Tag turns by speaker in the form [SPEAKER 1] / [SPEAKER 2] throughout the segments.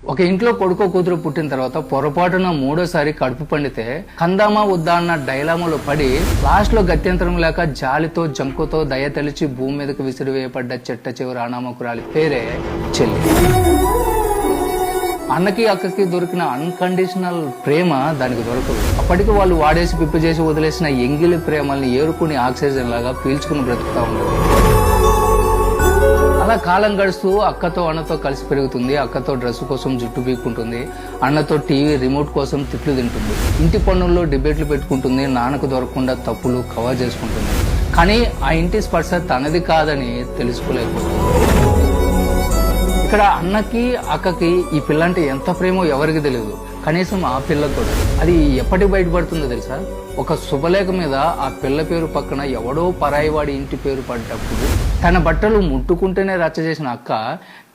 [SPEAKER 1] ఒక ఇంట్లో కొడుకో కూతురు పుట్టిన తర్వాత పొరపాటున మూడోసారి కడుపు పండితే కందామా వద్దా అన్న డైలామాలో పడి లాస్ట్ లో గత్యంతరం లేక జాలితో జంకుతో దయ తెలిచి భూమి మీదకు విసిరివేయబడ్డ చెట్ట చివరి అనామకురాలి పేరే చెల్లి. అన్నకి అక్కకి దొరికిన అన్కండిషనల్ ప్రేమ దానికి దొరకదు. అప్పటికి వాళ్ళు వాడేసి పిప్పి చేసి వదిలేసిన ఎంగిలి ప్రేమల్ని ఏరుకుని ఆక్సిజన్ లాగా పీల్చుకుని బ్రతుకుతా ఉండదు. అలా కాలం గడుస్తూ అక్కతో అన్నతో కలిసి పెరుగుతుంది. అక్కతో డ్రెస్ కోసం జుట్టు పీక్కుంటుంది. అన్నతో టీవీ రిమోట్ కోసం తిట్లు తింటుంది. ఇంటి పన్నుల్లో డిబేట్లు పెట్టుకుంటుంది. నాన్నకు దొరకకుండా తప్పులు కవర్ చేసుకుంటుంది. కానీ ఆ ఇంటి స్పర్శ తనది కాదని తెలుసుకోలేకపోతుంది. ఇక్కడ అన్నకి అక్కకి ఈ పిల్ల అంటే ఎంత ప్రేమో ఎవరికి తెలియదు. కనీసం ఆ పిల్లకు కూడా. అది ఎప్పటికి బయటపడుతుందో తెలుసా? ఒక శుభలేఖ మీద ఆ పిల్ల పేరు పక్కన ఎవడో పరాయివాడి ఇంటి పేరు పడ్డప్పుడు తన బట్టలు ముట్టుకుంటేనే రచ్చ చేసిన అక్క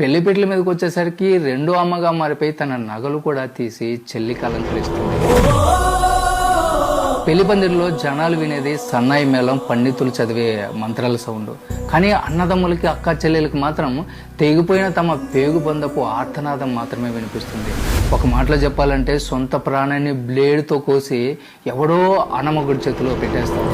[SPEAKER 1] పెళ్లిపెట్ల మీదకి వచ్చేసరికి రెండో అమ్మగా మారిపోయి తన నగలు కూడా తీసి చెల్లికి అలంకరిస్తుంది. పెళ్లి పందిరిలో జనాలు వినేది సన్నాయి మేళం, పండితులు చదివే మంత్రాల సౌండ్. కానీ అన్నదమ్ములకి అక్క చెల్లెలకి మాత్రం తెగిపోయిన తమ పేగు బంధపు ఆర్తనాదం మాత్రమే వినిపిస్తుంది. ఒక మాటలో చెప్పాలంటే సొంత ప్రాణాన్ని బ్లేడ్తో కోసి ఎవడో అన్నమగుడి చేతిలో పెట్టేస్తారు.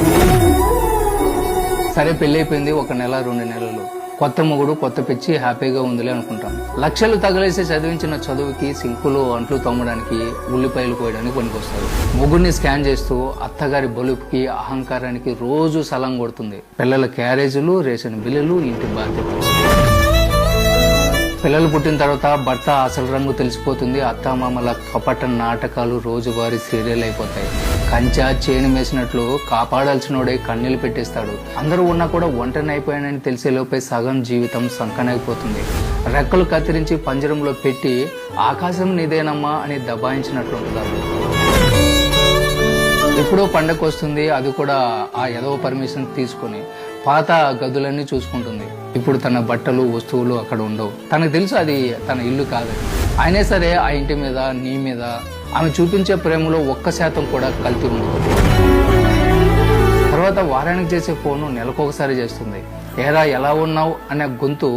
[SPEAKER 1] సరే పెళ్లి అయిపోయింది, 1 నెల 2 నెలలు, కొత్త మొగుడు కొత్త పిచ్చి హ్యాపీగా ఉందిలే అనుకుంటాం. లక్షలు తగిలేసి చదివించిన చదువుకి సింకులు అంట్లు తోమడానికి ఉల్లిపాయలు కోయడానికి పనికొస్తారు. మొగుడిని స్కాన్ చేస్తూ అత్తగారి బలుపుకి అహంకారానికి రోజు సలం కొడుతుంది. పిల్లల క్యారేజీలు, రేషన్ బిల్లులు, ఇంటి బాధ్యతలు. పిల్లలు పుట్టిన తర్వాత భర్త అసలు రంగు తెలిసిపోతుంది. అత్తామామల కపట నాటకాలు రోజువారీ సీరియల్ అయిపోతాయి. కంచా చేను వేసినట్లు కాపాడాల్సినోడే కన్నీళ్లు పెట్టేస్తాడు. అందరూ ఉన్నా కూడా ఒంటరిని అయిపోయానని తెలిసేలోపే సగం జీవితం సంకనైపోతుంది. రెక్కలు కత్తిరించి పంజరంలో పెట్టి ఆకాశం నీదేనమ్మా అని దబాయించినట్లుంటుంది. ఎప్పుడో పండగ వస్తుంది, అది కూడా ఆ ఎదవ పర్మిషన్ తీసుకుని పాత గదులన్నీ చూసుకుంటుంది. ఇప్పుడు తన బట్టలు వస్తువులు అక్కడ ఉండవు. తనకు తెలుసు అది తన ఇల్లు కాదని. అయినా సరే ఆ ఇంటి మీద, నీ మీద ఆమె చూపించే ప్రేమలో 1% కూడా కల్తీ ఉండదు. తర్వాత వారానికి చేసే ఫోను నెలకొకసారి చేస్తుంది. ఏరా ఎలా ఉన్నావు అనే గొంతు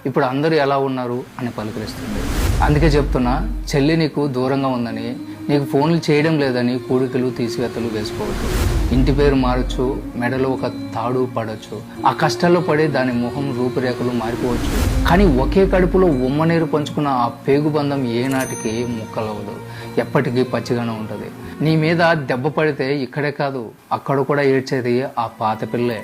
[SPEAKER 1] ఇప్పుడు అందరూ ఎలా ఉన్నారు అని పలుకరిస్తుంది. అందుకే చెప్తున్నా, చెల్లి నీకు దూరంగా ఉందని, నీకు ఫోన్లు చేయడం లేదని కూడికలు తీసివేతలు వేసుకోవద్దు. ఇంటి పేరు మారచ్చు, మెడలో ఒక తాడు పడవచ్చు. ఆ కష్టాల్లో పడి దాని మొహం రూపురేఖలు మారిపోవచ్చు. కానీ ఒకే కడుపులో ఉమ్మనీరు పంచుకున్న ఆ పేగుబంధం ఏనాటికి ముక్కలవదు, ఎప్పటికీ పచ్చిగానే ఉంటుంది. నీ మీద దెబ్బ పడితే ఇక్కడే కాదు, అక్కడ కూడా ఏడ్చేది ఆ పాత పిల్లే.